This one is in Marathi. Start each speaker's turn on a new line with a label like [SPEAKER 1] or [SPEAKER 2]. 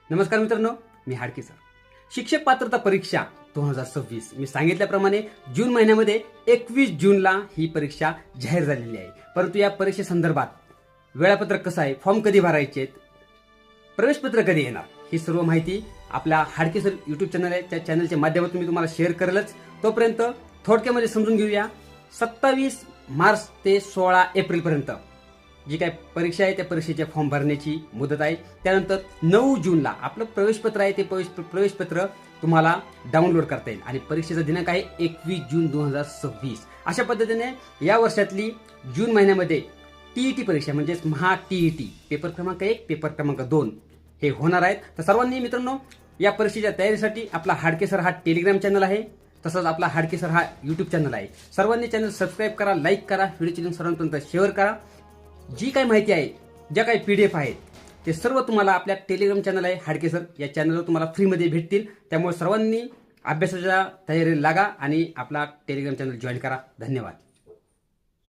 [SPEAKER 1] नमस्कार मित्रांनो, मी हाडके सर. शिक्षक पात्रता परीक्षा 2026 मी सांगितल्याप्रमाणे जून महिन्यामध्ये 21 जूनला ही परीक्षा जाहीर झालेली आहे. परंतु या परीक्षेसंदर्भात वेळापत्रक कसं आहे, फॉर्म कधी भरायचे, प्रवेशपत्र कधी येणार, ही सर्व माहिती आपल्या हाडके सर युट्यूब चॅनल आहे, त्या चॅनलच्या माध्यमातून मी तुम्हाला शेअर करेलच. तोपर्यंत थोडक्यामध्ये समजून घेऊया. 27 मार्च ते 16 एप्रिल पर्यंत जी काय परीक्षा आहे त्या परीक्षेच्या फॉर्म भरण्याची मुदत आहे. त्यानंतर 9 जूनला आपलं प्रवेशपत्र आहे ते प्रवेशपत्र तुम्हाला डाउनलोड करता येईल आणि परीक्षेचा दिनांक आहे 21 जून 2026. अशा पद्धतीने या वर्षातली जून महिन्यामध्ये टीईटी परीक्षा म्हणजेच महा टीईटी पेपर क्रमांक 1 पेपर क्रमांक 2 हे होणार आहेत. तर सर्वांनी मित्रांनो या परीक्षेच्या तयारीसाठी आपला हाडके सर हा टेलिग्राम चॅनल आहे, तसंच आपला हाडके सर हा युट्यूब चॅनल आहे. सर्वांनी चॅनल सबस्क्राईब करा, लाईक करा, व्हिडिओची लिंक सर्वांपर्यंत शेअर करा. जी काही माहिती आहे, ज्या काही PDF आहेत ते सर्व तुम्हाला आपल्या टेलिग्राम चॅनल आहे हाडके सर, या चॅनलवर तुम्हाला फ्रीमध्ये भेटतील. त्यामुळे सर्वांनी अभ्यासाच्या तयारीला लागा आणि आपला टेलिग्राम चॅनल जॉईन करा. धन्यवाद.